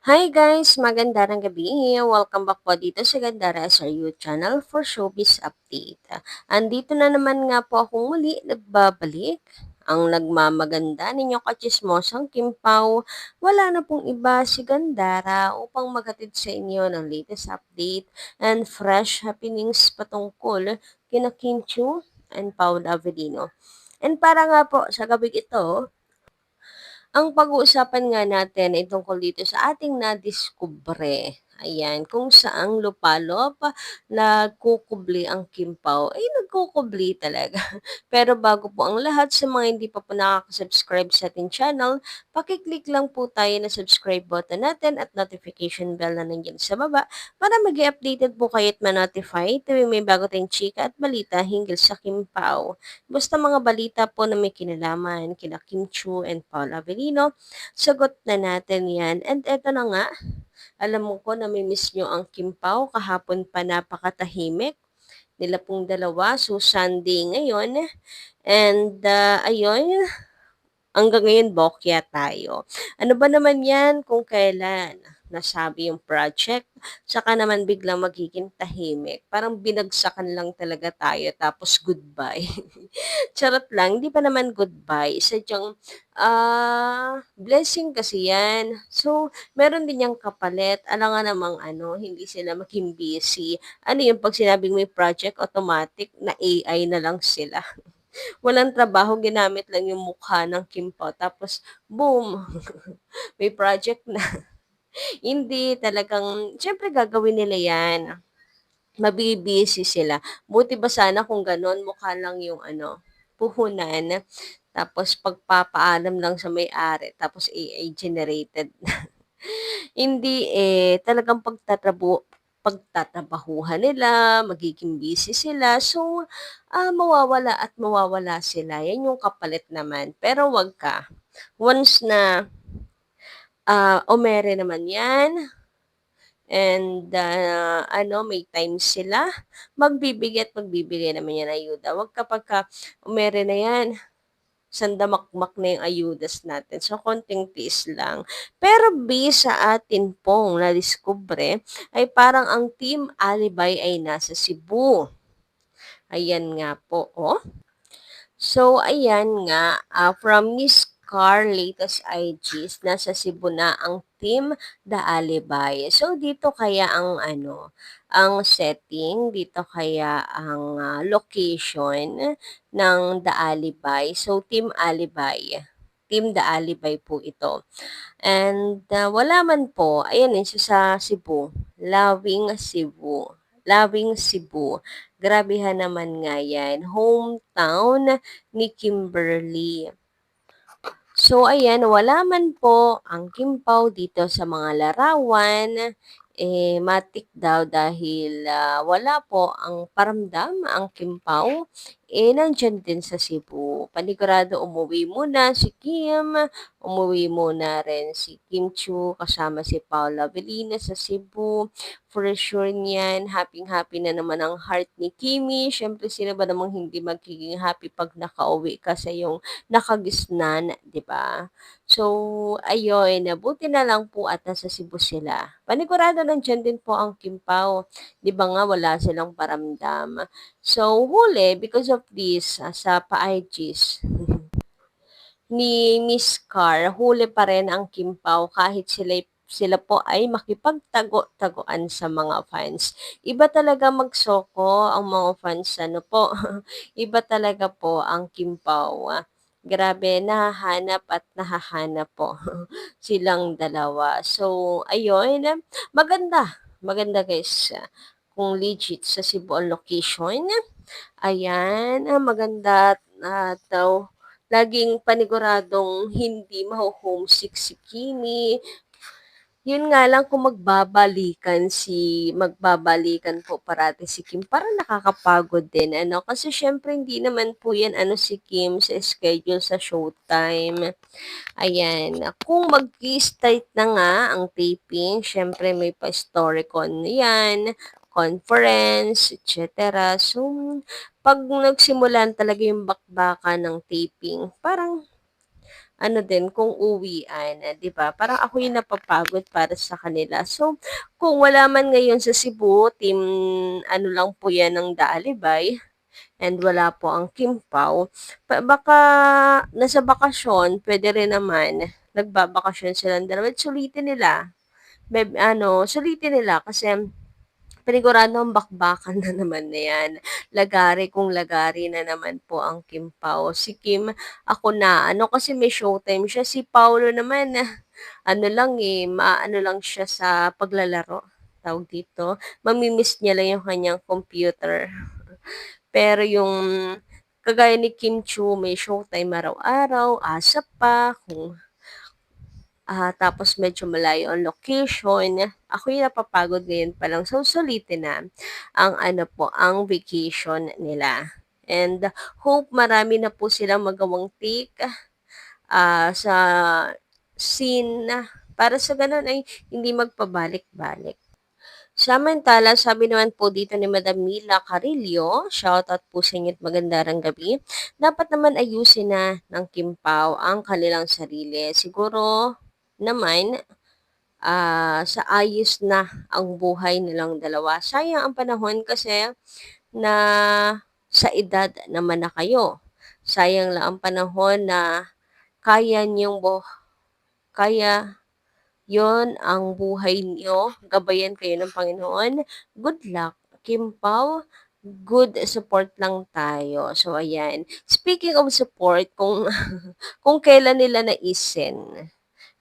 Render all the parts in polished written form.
Hi guys! Magandang gabi. Welcome back po dito sa Gandara SRU channel for Showbiz Update. Andito na naman nga po akong muli nagbabalik. Ang nagmamaganda ninyong kachismosang Kim Pao, wala na pong iba si Gandara upang maghatid sa inyo ng latest update and fresh happenings patungkol kina Kim Chiu and Paula Avellino. And para nga po sa gabi ito, ang pag-uusapan nga natin ay tungkol dito sa ating nadiskubre. Ayan, kung saang lupalop nagkukubli ang Kimpaw. Ay, nagkukubli talaga. Pero bago po ang lahat, sa mga hindi pa po nakaka-subscribe sa ating channel, pakiclick lang po tayo na subscribe button natin at notification bell na nandiyan sa baba para mag updated po kayo at ma-notify tuwing may bago tayong chika at balita hinggil sa Kimpaw. Basta mga balita po na may kinalaman kina Kim Chiu and Paul Avellino, sagot na natin yan. And eto na nga, alam mo ko na miss nyo ang Kim Pao, kahapon pa napakatahimik nila pong dalawa. So, Sunday ngayon. And, ayun, hanggang ngayon bokya tayo. Ano ba naman yan kung kailan nasabi yung project, saka naman biglang magiging tahimik. Parang binagsakan lang talaga tayo tapos goodbye. Charot lang, hindi pa naman goodbye. Sadyang blessing kasi yan. So, meron din yung kapalit. Alam nga namang hindi sila maging busy. Ano yung pag sinabing may project, automatic na AI na lang sila. Walang trabaho, ginamit lang yung mukha ng Kim Pao. Tapos, boom, may project na. Hindi, talagang, syempre gagawin nila yan. Mabibisi sila. Buti ba sana kung ganon, mukha lang yung puhunan. Tapos pagpapaalam lang sa may-ari, tapos AI generated. Hindi talagang pagtatrabahuhan nila, magiging busy sila. So, mawawala at mawawala sila. Yan yung kapalit naman. Pero wag ka. Once na umere naman yan, and may time sila, magbibigay naman yan ayuda. Wag kapag umere na yan, sandamakmak na yung ayudas natin. So, konting tiis lang. Pero based sa atin pong nadiskubre, ay parang ang Team Alibay ay nasa Cebu. Ayan nga po, oh. So, ayan nga, from Miss Car latest IGs, nasa Cebu na ang Team The Alibay. So, dito kaya ang setting, dito kaya ang location ng The Alibay. So, Team Alibay. Team The Alibay po ito. And wala man po, ayan siya sa Cebu. Loving Cebu. Loving Cebu. Grabehan naman nga yan. Hometown ni Kimberly. So, ayan, wala man po ang Kimpaw dito sa mga larawan. Matik daw dahil wala po ang paramdam ang Kimpaw. Nandyan din sa Cebu. Panigurado umuwi muna si Kim. Umuwi muna rin si Kim Chu kasama si Paula Avellino sa Cebu. For sure niyan, happy-happy na naman ang heart ni Kimi. Siyempre, sino ba namang hindi magiging happy pag nakauwi ka sa iyong nakagisnan, 'di ba? So, ayun, buti na lang po at nasa Cebu sila. Panigurado nandiyan din po ang Kimpaw. 'Di ba nga wala silang paramdam. So, huli because of this sa pa-IGs ni Miss Carr, huli pa rin ang Kimpaw kahit sila po ay makipagtago-taguan sa mga fans. Iba talaga magsoko ang mga fans, ano po. Iba talaga po ang Kimpaw. Grabe, nahahanap at nahahanap po silang dalawa. So, ayun, maganda. Maganda guys. Kung legit sa Cebu ang location. Ayan, maganda at laging paniguradong hindi maho-homesick si Kimi. Yun nga lang kung magbabalikan po parati si Kim, parang nakakapagod din, ano? Kasi syempre hindi naman po yan, si Kim sa schedule sa Showtime. Ayan, kung mag-start na nga ang taping, syempre may pa-storycon yan, conference, etc. So, pag nagsimulan talaga yung bakbakan ng taping, parang ano din kung uwian, 'di ba? Parang ako yung napapagod para sa kanila. So, kung wala man ngayon sa Cebu, team ano lang po 'yan ng Daalibay and wala po ang Kimpaw, baka nasa bakasyon puwede rin naman nagbabakasyon silang dalawa at sulitin nila. Sulitin nila kasi paniguradong bakbakan na naman na 'yan. Lagari kung lagari na naman po ang Kim Pao. Si Kim, ako na ano kasi may showtime siya. Si Paolo naman, ano lang, eh, maano lang siya sa paglalaro, tawag dito, mami-miss niya lang yung kanyang computer. Pero yung kagaya ni Kim Chu, may showtime araw-araw, ASAP pa, tapos medyo malayo ang location. Ako yung napapagod ngayon pa lang. So, sulitin na ang ano po, ang vacation nila. And hope marami na po silang magawang take sa scene para sa ganun ay hindi magpabalik-balik. Samantala, sabi naman po dito ni Madam Mila Carillo, shoutout po sa inyo at magandang gabi, dapat naman ayusin na ng Kimpaw ang kanilang sarili. Siguro naman, sa ayos na ang buhay nilang dalawa. Sayang ang panahon kasi na sa edad naman na kayo. Sayang lang ang panahon na kaya niyong kaya yon ang buhay niyo, gabayan kayo ng Panginoon. Good luck. Kimpaw, good support lang tayo. So, ayan. Speaking of support, kung kung kailan nila naisin,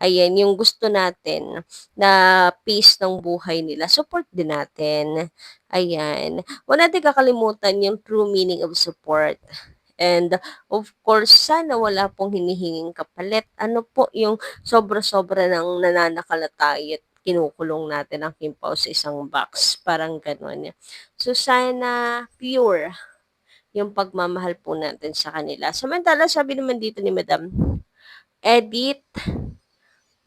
ayan, yung gusto natin na peace ng buhay nila, support din natin. Ayan. Huwag natin kakalimutan yung true meaning of support. And of course, sana wala pong hinihinging kapalit. Ano po yung sobra-sobra ng nananakal na tayo at kinukulong natin ang kimpaw sa isang box. Parang gano'n. So, sana pure yung pagmamahal po natin sa kanila. Samantala, sabi naman dito ni Madam Edith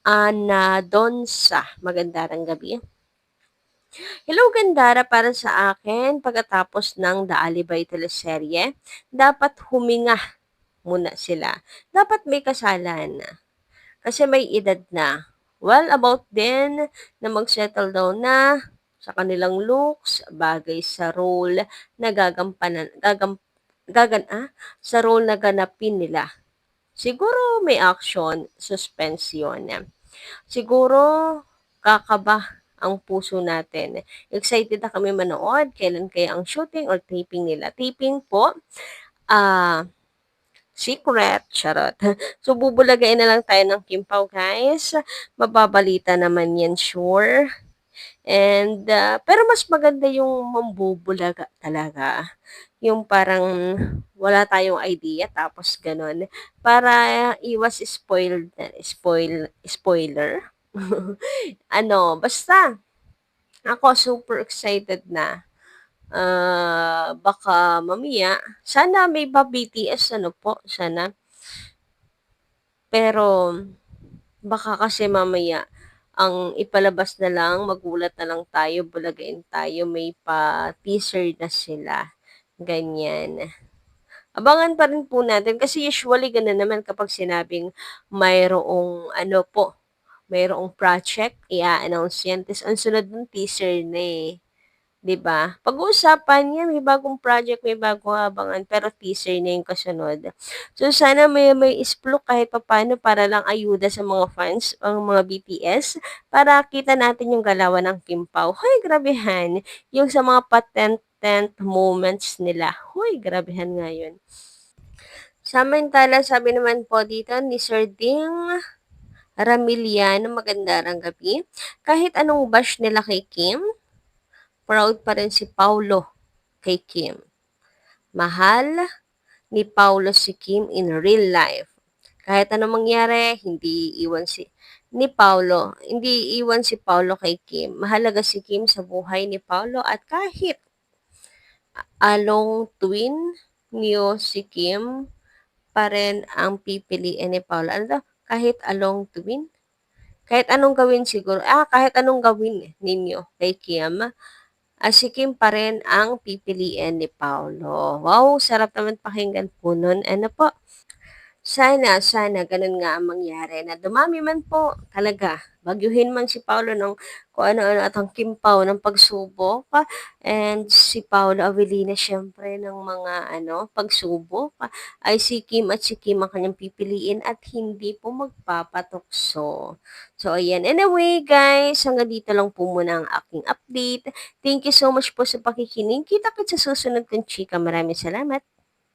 Anadonsa, magandang gabi. Hello Gandara, para sa akin, pagkatapos ng The Alibay teleserye, dapat huminga muna sila. Dapat may kasalan kasi may edad na. Well, about din na mag-settle down na sa kanilang looks, bagay sa role na sa role na ganapin nila. Siguro may action, suspense yun. Siguro kakaba ang puso natin. Excited na kami manood, kailan kaya ang shooting or taping nila. Taping po, ah, secret, charot. So, bubulagain na lang tayo ng Kimpaw, guys. Mababalita naman yan, sure. And, pero mas maganda yung mambubulaga talaga. Yung parang wala tayong idea, tapos ganun. Para iwas spoiler. Basta, ako super excited na. Baka mamaya, sana may pa-BTS ano po, sana. Pero baka kasi mamaya ang ipalabas na lang, magulat na lang tayo, bulagain tayo, may pa-teaser na sila, ganyan. Abangan pa rin po natin kasi usually gano'n naman kapag sinabing mayroong mayroong project, i-a-announce yan, ta's ang sunod nun teaser na, eh. 'Di ba? Pag-uusapan 'yan, may bagong project, may bagong abangan, pero teaser na yung kasunod. So, sana may isplok kahit papaano para lang ayuda sa mga fans, ang mga BTS, para kita natin yung galawan ng Kimpaw. Hoy, grabehan! Yung sa mga patent moments nila. Hoy, grabehan nga yun. Samantala, sabi naman po dito ni Sir Ding Ramilian, magandang gabi. Kahit anong bash nila kay Kim, proud pa rin si Paulo kay Kim. Mahal ni Paulo si Kim in real life. Kahit anong mangyari, hindi iwan si Paulo kay Kim. Mahalaga si Kim sa buhay ni Paulo at kahit along twin niyo si Kim pa rin ang pipiliin ni Paulo. Ano daw? Kahit along twin? Kahit anong gawin ninyo kay Kim, si Kim pa rin ang pipiliin ni Paulo. Wow, sarap naman pakinggan po nun. Ano po? Sana gano'n nga ang mangyari na dumami man po talaga, bagyuhin man si Paolo ng kung ano-ano at ang Kimpaw ng pagsubok, and si Paolo Avellino siyempre ng mga ano, pagsubok, ay si Kim at si Kim ang kanyang pipiliin at hindi po magpapatukso. So ayan, anyway guys, hanggang dito lang po muna ang aking update. Thank you so much po sa pakikinig. Kita-kits sa susunod kong chika. Maraming salamat.